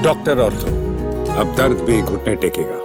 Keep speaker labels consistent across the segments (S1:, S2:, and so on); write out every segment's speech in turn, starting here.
S1: Doctor ortho, अब दर्द भी घुटने टेकेगा।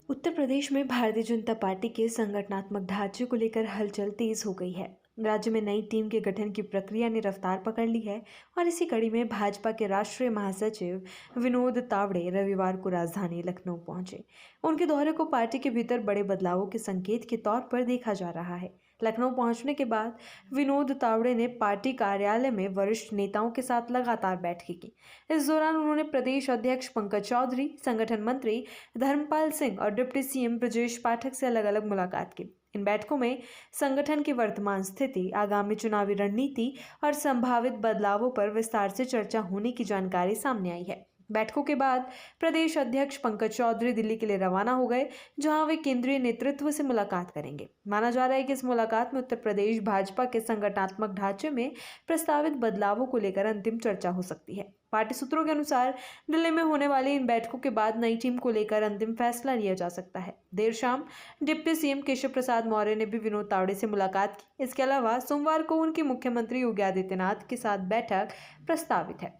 S2: उत्तर प्रदेश में भारतीय जनता पार्टी के संगठनात्मक ढांचे को लेकर हलचल तेज हो गई है। राज्य में नई टीम के गठन की प्रक्रिया ने रफ्तार पकड़ ली है और इसी कड़ी में भाजपा के राष्ट्रीय महासचिव विनोद तावड़े रविवार को राजधानी लखनऊ पहुंचे। उनके दौरे को पार्टी के भीतर बड़े बदलावों के संकेत के तौर पर देखा जा रहा है। लखनऊ पहुंचने के बाद विनोद तावड़े ने पार्टी कार्यालय में वरिष्ठ नेताओं के साथ लगातार बैठकें की। इस दौरान उन्होंने प्रदेश अध्यक्ष पंकज चौधरी, संगठन मंत्री धर्मपाल सिंह और डिप्टी सीएम ब्रजेश पाठक से अलग अलग मुलाकात की। इन बैठकों में संगठन की वर्तमान स्थिति, आगामी चुनावी रणनीति और संभावित बदलावों पर विस्तार से चर्चा होने की जानकारी सामने आई है। बैठकों के बाद प्रदेश अध्यक्ष पंकज चौधरी दिल्ली के लिए रवाना हो गए, जहां वे केंद्रीय नेतृत्व से मुलाकात करेंगे। माना जा रहा है कि इस मुलाकात में उत्तर प्रदेश भाजपा के संगठनात्मक ढांचे में प्रस्तावित बदलावों को लेकर अंतिम चर्चा हो सकती है। पार्टी सूत्रों के अनुसार दिल्ली में होने वाली इन बैठकों के बाद नई टीम को लेकर अंतिम फैसला लिया जा सकता है। देर शाम डिप्टी सीएम केशव प्रसाद मौर्य ने भी विनोद तावड़े से मुलाकात की। इसके अलावा सोमवार को उनकी मुख्यमंत्री योगी आदित्यनाथ के साथ बैठक प्रस्तावित है।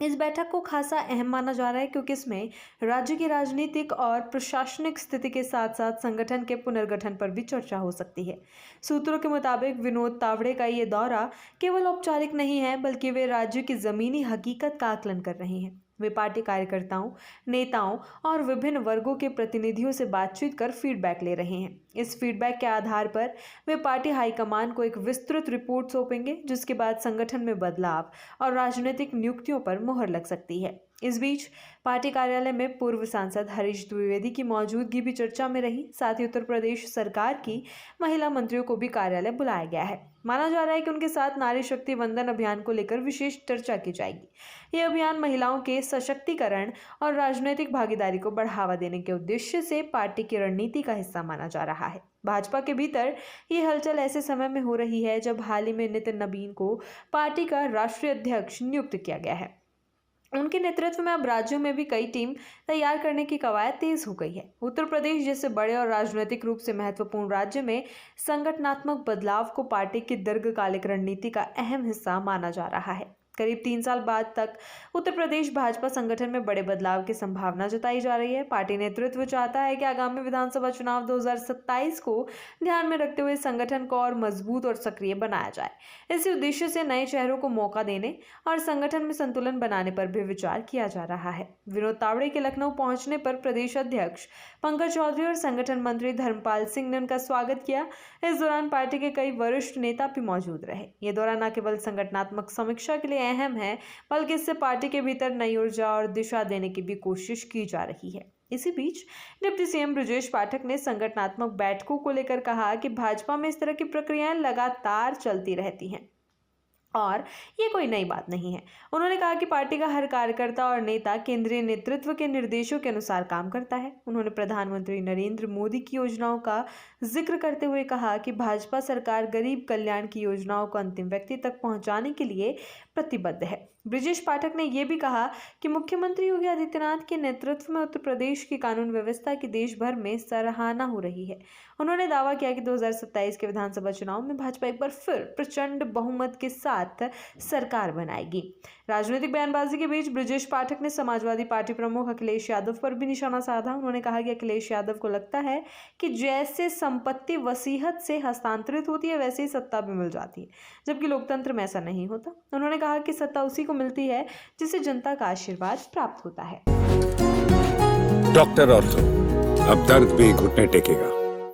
S2: इस बैठक को खासा अहम माना जा रहा है क्योंकि इसमें राज्य की राजनीतिक और प्रशासनिक स्थिति के साथ साथ संगठन के पुनर्गठन पर भी चर्चा हो सकती है। सूत्रों के मुताबिक विनोद तावड़े का ये दौरा केवल औपचारिक नहीं है, बल्कि वे राज्य की जमीनी हकीकत का आकलन कर रहे हैं। वे पार्टी कार्यकर्ताओं, नेताओं और विभिन्न वर्गों के प्रतिनिधियों से बातचीत कर फीडबैक ले रहे हैं। इस फीडबैक के आधार पर वे पार्टी हाईकमान को एक विस्तृत रिपोर्ट सौंपेंगे, जिसके बाद संगठन में बदलाव और राजनीतिक नियुक्तियों पर मुहर लग सकती है। इस बीच पार्टी कार्यालय में पूर्व सांसद हरीश द्विवेदी की मौजूदगी भी चर्चा में रही। साथ ही उत्तर प्रदेश सरकार की महिला मंत्रियों को भी कार्यालय बुलाया गया है। माना जा रहा है कि उनके साथ नारी शक्ति वंदन अभियान को लेकर विशेष चर्चा की जाएगी। यह अभियान महिलाओं के सशक्तिकरण और राजनीतिक भागीदारी को बढ़ावा देने के उद्देश्य से पार्टी की रणनीति का हिस्सा माना जा रहा है। भाजपा के भीतर ये हलचल ऐसे समय में हो रही है जब हाल ही में नितिन नबीन को पार्टी का राष्ट्रीय अध्यक्ष नियुक्त किया गया है। उनके नेतृत्व में अब राज्यों में भी कई टीम तैयार करने की कवायद तेज हो गई है। उत्तर प्रदेश जैसे बड़े और राजनीतिक रूप से महत्वपूर्ण राज्य में संगठनात्मक बदलाव को पार्टी की दीर्घकालिक रणनीति का अहम हिस्सा माना जा रहा है। करीब 3 साल बाद तक उत्तर प्रदेश भाजपा संगठन में बड़े बदलाव की संभावना जताई जा रही है। पार्टी नेतृत्व चाहता है कि आगामी विधानसभा चुनाव 2027 को ध्यान में रखते हुए संगठन को और मजबूत और सक्रिय बनाया जाए। इसी उद्देश्य से नए चेहरों को मौका देने और संगठन में संतुलन बनाने पर भी विचार किया जा रहा है। विनोद तावड़े के लखनऊ पहुंचने पर प्रदेश अध्यक्ष पंकज चौधरी और संगठन मंत्री धर्मपाल सिंह ने उनका स्वागत किया। इस दौरान पार्टी के कई वरिष्ठ नेता भी मौजूद रहे। ये दौरा न केवल संगठनात्मक समीक्षा के लिए अहम है, बल्कि इससे पार्टी के भीतर नई ऊर्जा और दिशा देने की भी कोशिश की जा रही है। इसी बीच डिप्टी सीएम ब्रजेश पाठक ने संगठनात्मक बैठकों को लेकर कहा कि भाजपा में इस तरह की प्रक्रियाएं लगातार चलती रहती हैं और ये कोई नई बात नहीं है। उन्होंने कहा कि पार्टी का हर कार्यकर्ता और नेता केंद्रीय नेतृत्व के निर्देशों के अनुसार काम करता है। उन्होंने प्रधानमंत्री नरेंद्र मोदी की योजनाओं का जिक्र करते हुए कहा कि भाजपा सरकार गरीब कल्याण की योजनाओं को अंतिम व्यक्ति तक पहुंचाने के लिए प्रतिबद्ध है। ब्रजेश पाठक ने यह भी कहा कि मुख्यमंत्री योगी आदित्यनाथ के नेतृत्व में उत्तर प्रदेश की कानून व्यवस्था की देश भर में सराहना हो रही है। उन्होंने दावा किया कि 2027 के विधानसभा चुनाव में भाजपा एक बार फिर प्रचंड बहुमत के साथ सरकार बनाएगी। राजनीतिक बयानबाजी के बीच ब्रजेश पाठक ने समाजवादी पार्टी प्रमुख अखिलेश यादव पर भी निशाना साधा। उन्होंने कहा कि अखिलेश यादव को लगता है कि जैसे संपत्ति वसीयत से हस्तांतरित होती है, वैसे ही सत्ता भी मिल जाती है, जबकि लोकतंत्र में ऐसा नहीं होता। उन्होंने कहा कि सत्ता उसी को मिलती है जिसे जनता का आशीर्वाद प्राप्त होता है।
S1: डॉक्टर ऑर्थो, अब दर्द भी घुटने टेकेगा।